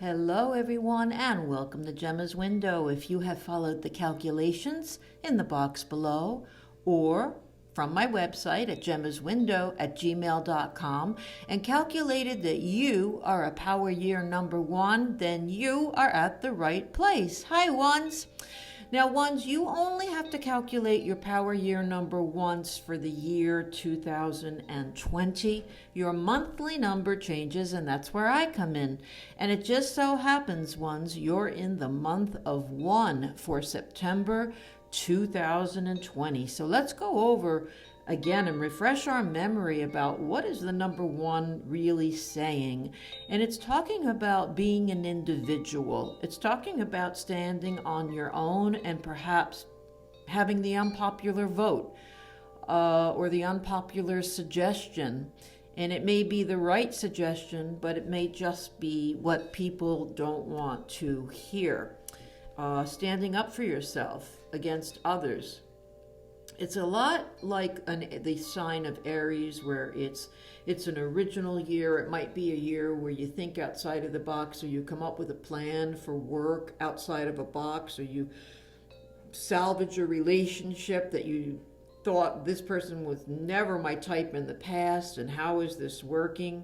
Hello, everyone, and welcome to Gemma's Window. If you have followed the calculations in the box below, or from my website at gemmaswindow@gmail.com and calculated that you are a power year number 1, then you are at the right place. Hi, ones. Now, ones, you only have to calculate your power year number once for the year 2020. Your monthly number changes, and that's where I come in. And it just so happens, ones, you're in the month of 1 for September 2020. So let's go over again and refresh our memory about what is the number 1 really saying. And it's talking about being an individual. It's talking about standing on your own and perhaps having the unpopular vote or the unpopular suggestion. And it may be the right suggestion, but it may just be what people don't want to hear. Standing up for yourself against others. It's a lot like the sign of Aries, where it's an original year. It might be a year where you think outside of the box, or you come up with a plan for work outside of a box, or you salvage a relationship that you thought this person was never my type in the past, and how is this working?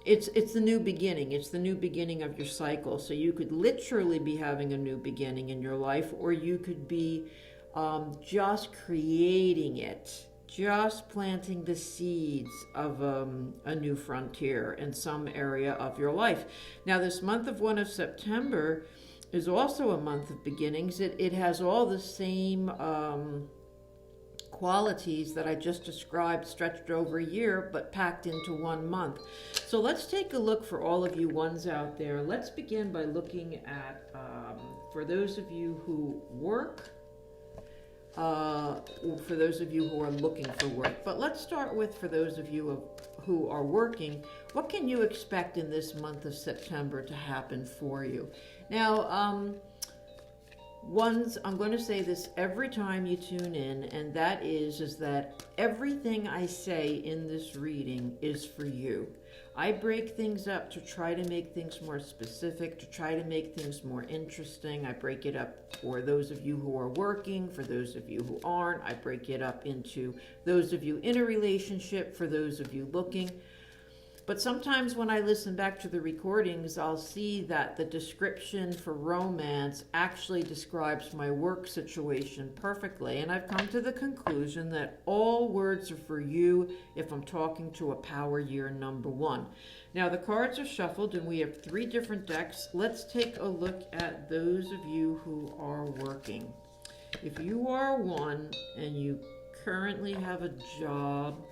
It's the new beginning. It's the new beginning of your cycle. So you could literally be having a new beginning in your life, or you could be just creating it, just planting the seeds of a new frontier in some area of your life. Now, this month of 1 of September is also a month of beginnings. It has all the same qualities that I just described, stretched over a year, but packed into 1 month. So let's take a look for all of you ones out there. Let's begin by looking at, for those of you who work, for those of you who are looking for work. But let's start with, for those of you who are working, what can you expect in this month of September to happen for you? Now, ones, I'm going to say this every time you tune in, and that is that everything I say in this reading is for you. I break things up to try to make things more specific, to try to make things more interesting. I break it up for those of you who are working, for those of you who aren't. I break it up into those of you in a relationship, for those of you looking. But sometimes when I listen back to the recordings, I'll see that the description for romance actually describes my work situation perfectly. And I've come to the conclusion that all words are for you if I'm talking to a power year number 1. Now, the cards are shuffled and we have 3 different decks. Let's take a look at those of you who are working. If you are 1 and you currently have a job,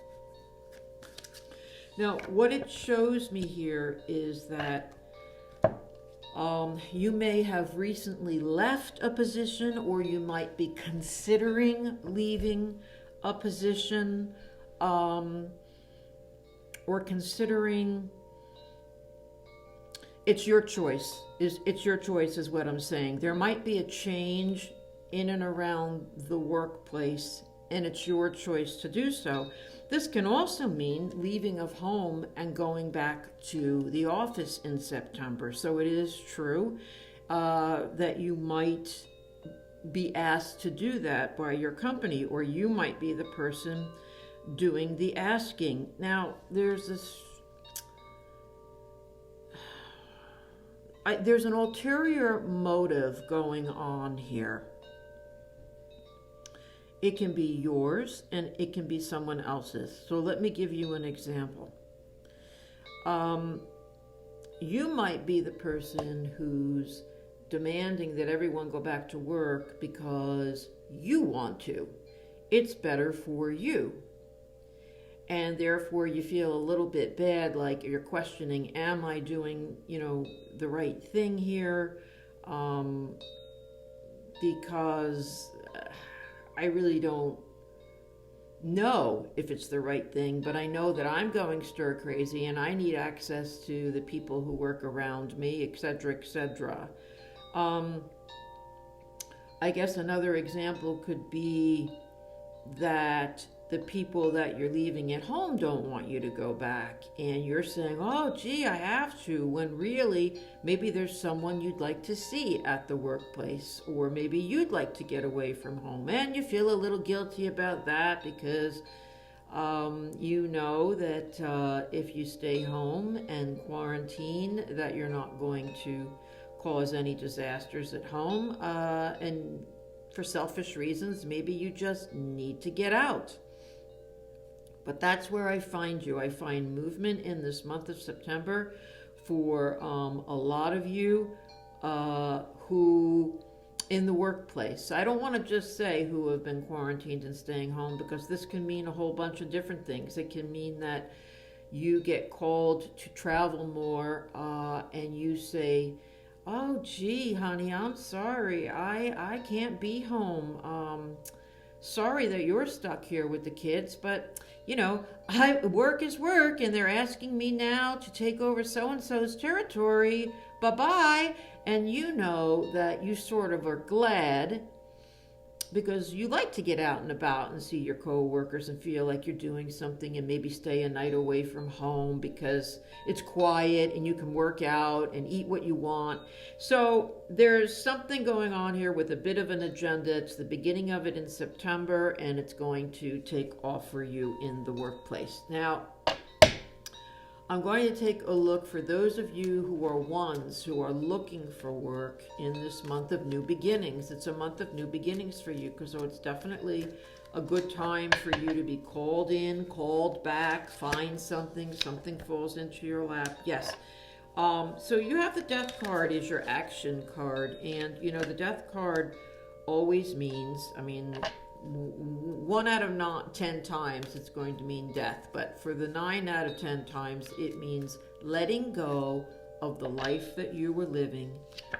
now, what it shows me here is that you may have recently left a position, or you might be considering leaving a position, or considering. It's your choice. It's your choice is what I'm saying. There might be a change in and around the workplace, and it's your choice to do so. This can also mean leaving of home and going back to the office in September. So it is true that you might be asked to do that by your company, or you might be the person doing the asking. Now, there's an ulterior motive going on here. It can be yours and it can be someone else's. So let me give you an example. You might be the person who's demanding that everyone go back to work because you want to. It's better for you. And therefore you feel a little bit bad, like you're questioning, am I doing, the right thing here? Because I really don't know if it's the right thing, but I know that I'm going stir crazy and I need access to the people who work around me, etc., etc. I guess another example could be that the people that you're leaving at home don't want you to go back. And you're saying, oh, gee, I have to, when really, maybe there's someone you'd like to see at the workplace, or maybe you'd like to get away from home. And you feel a little guilty about that because you know that if you stay home and quarantine, that you're not going to cause any disasters at home. And for selfish reasons, maybe you just need to get out. But that's where I find you. I find movement in this month of September for a lot of you who in the workplace. I don't want to just say who have been quarantined and staying home, because this can mean a whole bunch of different things. It can mean that you get called to travel more and you say, oh, gee, honey, I'm sorry. I can't be home. Sorry that you're stuck here with the kids, but you know, work is work, and they're asking me now to take over so-and-so's territory. Bye-bye. And you know that you sort of are glad because you like to get out and about and see your co-workers and feel like you're doing something, and maybe stay a night away from home because it's quiet and you can work out and eat what you want. So there's something going on here with a bit of an agenda. It's the beginning of it in September, and it's going to take off for you in the workplace. Now, I'm going to take a look for those of you who are ones who are looking for work in this month of new beginnings. It's a month of new beginnings for you, because so it's definitely a good time for you to be called in, called back, find something falls into your lap. Yes. So you have the Death card as your action card, and you know the Death card always means, I mean, 1 out of 10 times it's going to mean death, but for the 9 out of 10 times it means letting go of the life that you were living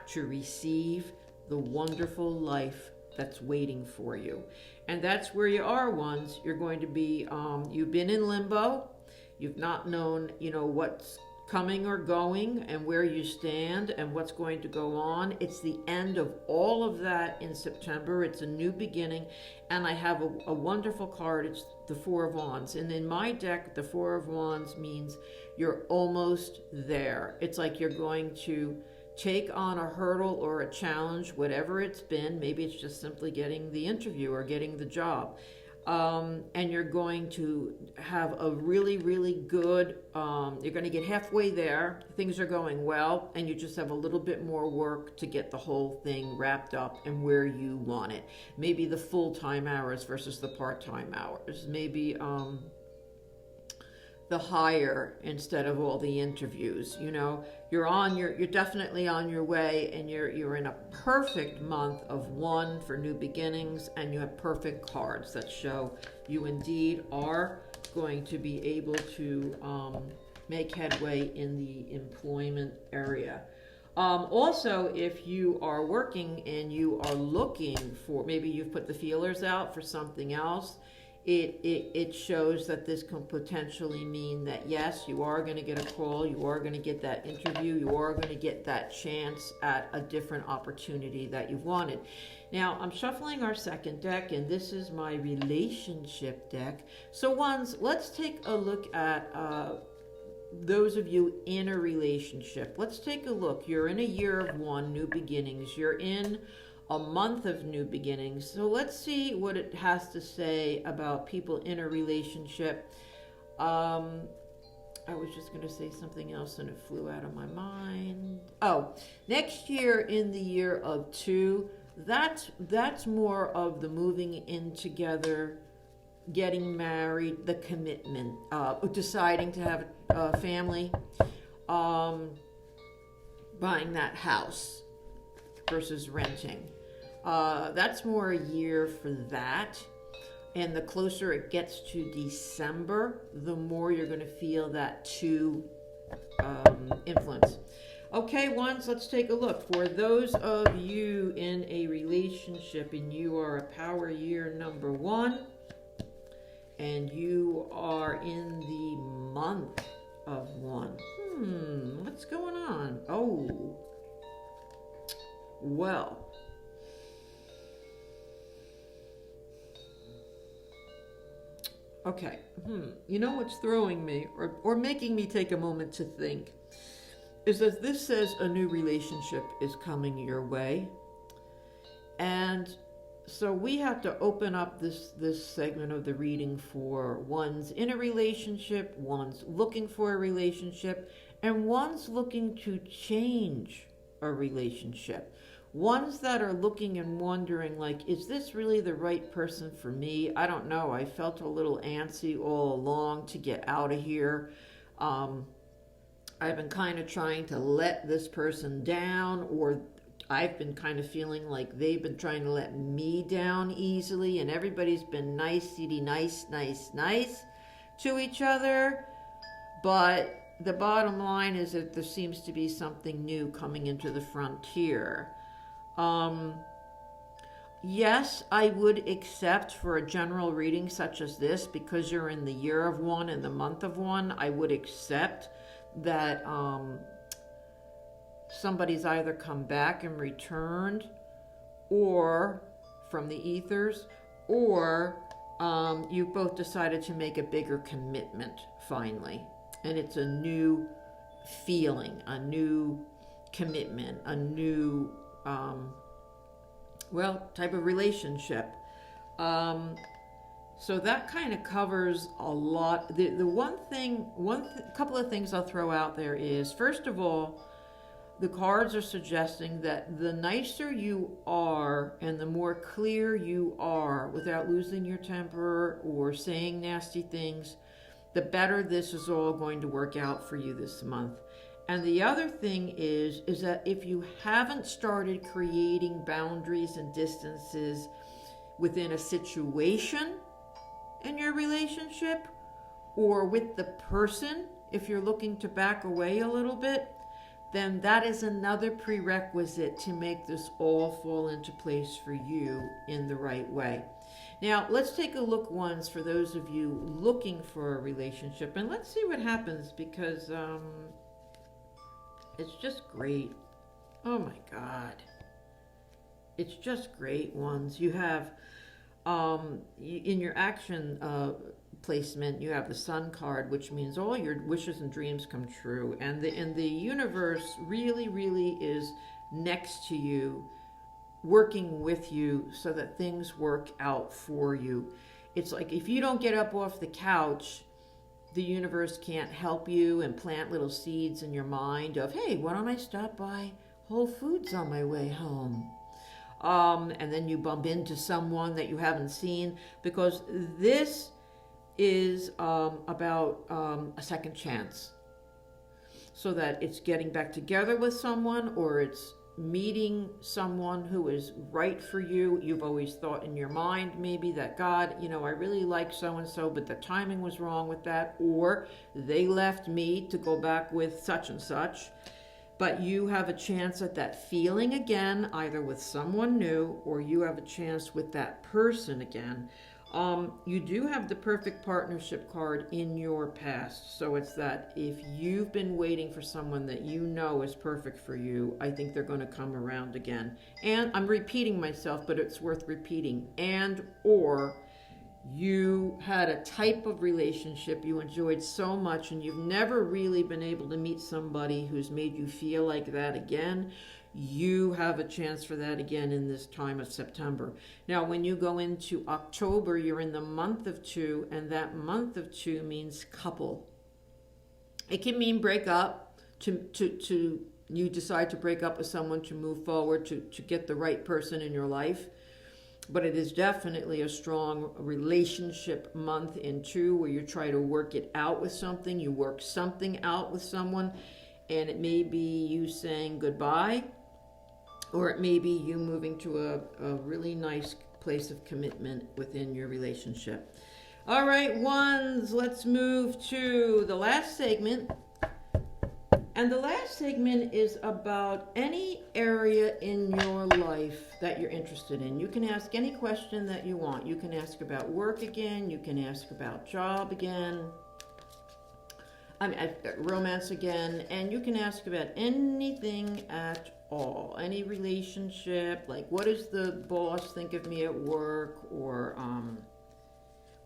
to receive the wonderful life that's waiting for you. And that's where you are, ones. You're going to be, you've been in limbo. You've not known, you know, what's coming or going and where you stand and what's going to go on. It's the end of all of that in September. It's a new beginning, and I have a wonderful card. It's the Four of Wands, and in my deck the Four of Wands means you're almost there. It's like you're going to take on a hurdle or a challenge, whatever it's been. Maybe it's just simply getting the interview or getting the job. And you're going to have a really, really good, you're going to get halfway there. Things are going well, and you just have a little bit more work to get the whole thing wrapped up and where you want it. Maybe the full-time hours versus the part-time hours. Maybe the hire instead of all the interviews. You know, you're definitely on your way, and you're in a perfect month of 1 for new beginnings, and you have perfect cards that show you indeed are going to be able to make headway in the employment area. Also, if you are working and you are looking for, maybe you've put the feelers out for something else, it shows that this can potentially mean that yes, you are going to get a call, you are going to get that interview, you are going to get that chance at a different opportunity that you've wanted. Now, I'm shuffling our second deck, and this is my relationship deck. So ones, let's take a look at those of you in a relationship. Let's take a look. You're in a year of 1, new beginnings. You're in a month of new beginnings. So let's see what it has to say about people in a relationship. I was just going to say something else and it flew out of my mind. Oh, next year in the year of 2, that's more of the moving in together, getting married, the commitment, deciding to have a family, buying that house versus renting. That's more a year for that. And the closer it gets to December, the more you're going to feel that 2 influence. Okay, ones, let's take a look. For those of you in a relationship and you are a power year number 1, and you are in the month of 1. What's going on? Oh, well. Okay. You know what's throwing me or making me take a moment to think is that this says a new relationship is coming your way. And so we have to open up this segment of the reading for one's in a relationship, one's looking for a relationship, and one's looking to change a relationship. Ones that are looking and wondering, like, is this really the right person for me? I don't know. I felt a little antsy all along to get out of here. I've been kind of trying to let this person down, or I've been kind of feeling like they've been trying to let me down easily, and everybody's been nicey nice to each other. But the bottom line is that there seems to be something new coming into the frontier. Yes, I would accept for a general reading such as this, because you're in the year of one and the month of one, I would accept that somebody's either come back and returned, or from the ethers, or you've both decided to make a bigger commitment finally. And it's a new feeling, a new commitment, a new type of relationship. So that kind of covers a lot. The couple of things I'll throw out there is, first of all, the cards are suggesting that the nicer you are and the more clear you are without losing your temper or saying nasty things, the better this is all going to work out for you this month. And the other thing is that if you haven't started creating boundaries and distances within a situation in your relationship, or with the person, if you're looking to back away a little bit, then that is another prerequisite to make this all fall into place for you in the right way. Now, let's take a look once for those of you looking for a relationship, and let's see what happens, because it's just great. Oh my God. It's just great ones. You have, in your action placement, you have the Sun card, which means all your wishes and dreams come true. And the universe really is next to you, working with you so that things work out for you. It's like if you don't get up off the couch, the universe can't help you and plant little seeds in your mind of, hey, why don't I stop by Whole Foods on my way home? And then you bump into someone that you haven't seen, because this is about a second chance. So that it's getting back together with someone, or it's meeting someone who is right for you. You've always thought in your mind maybe that, God, I really like so-and-so, but the timing was wrong with that, or they left me to go back with such and such. But you have a chance at that feeling again, either with someone new, or you have a chance with that person again. You do have the perfect partnership card in your past. So it's that if you've been waiting for someone that you know is perfect for you, I think they're going to come around again. And I'm repeating myself, but it's worth repeating. And or you had a type of relationship you enjoyed so much, and you've never really been able to meet somebody who's made you feel like that again. You have a chance for that again in this time of September. Now, when you go into October, you're in the month of two, and that month of two means couple. It can mean break up, to you decide to break up with someone to move forward, to get the right person in your life. But it is definitely a strong relationship month in two, where you try to work it out with something. You work something out with someone, and it may be you saying goodbye, or it may be you moving to a really nice place of commitment within your relationship. All right, ones, let's move to the last segment. And the last segment is about any area in your life that you're interested in. You can ask any question that you want. You can ask about work again. You can ask about job again. Romance again. And you can ask about anything at all. Any relationship, like what does the boss think of me at work? Or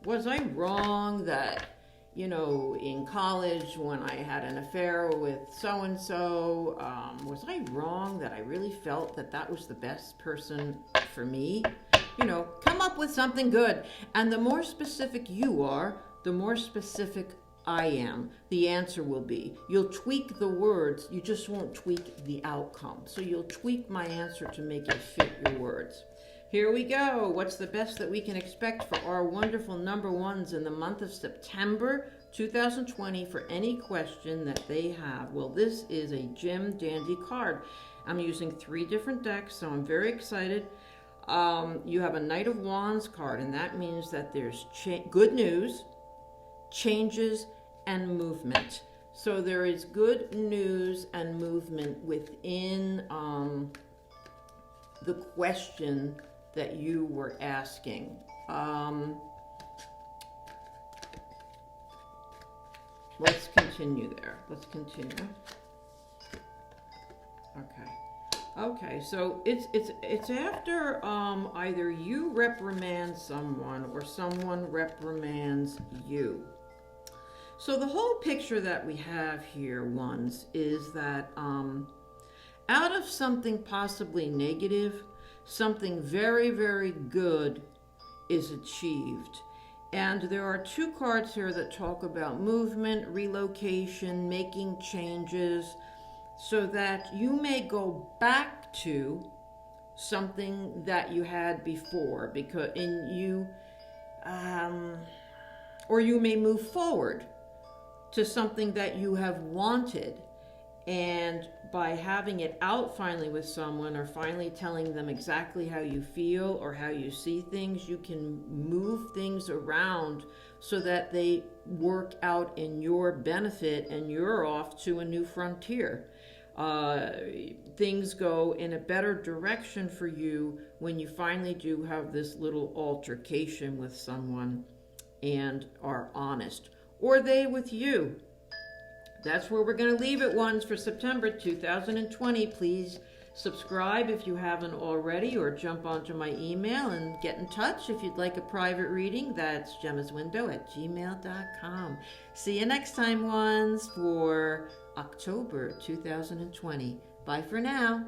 Was I wrong that, in college when I had an affair with so-and-so, was I wrong that I really felt that that was the best person for me? Come up with something good. And the more specific you are, the more specific I am. The answer will be. You'll tweak the words, you just won't tweak the outcome. So you'll tweak my answer to make it fit your words. Here we go. What's the best that we can expect for our wonderful number ones in the month of September 2020 for any question that they have? Well, this is a Jim Dandy card. I'm using 3 different decks, so I'm very excited. You have a Knight of Wands card, and that means that there's good news, changes, and movement. So there is good news and movement within the question that you were asking. Let's continue there. Let's continue. Okay, so it's after either you reprimand someone or someone reprimands you. So the whole picture that we have here, ones, is that out of something possibly negative, something very, very good is achieved. And there are 2 cards here that talk about movement, relocation, making changes, so that you may go back to something that you had before, because or you may move forward to something that you have wanted. And by having it out finally with someone, or finally telling them exactly how you feel or how you see things, you can move things around so that they work out in your benefit and you're off to a new frontier. Things go in a better direction for you when you finally do have this little altercation with someone and are honest, or they with you. That's where we're going to leave it, ones, for September 2020. Please subscribe if you haven't already, or jump onto my email and get in touch if you'd like a private reading. That's gemmaswindow@gmail.com. See you next time, ones, for October 2020. Bye for now.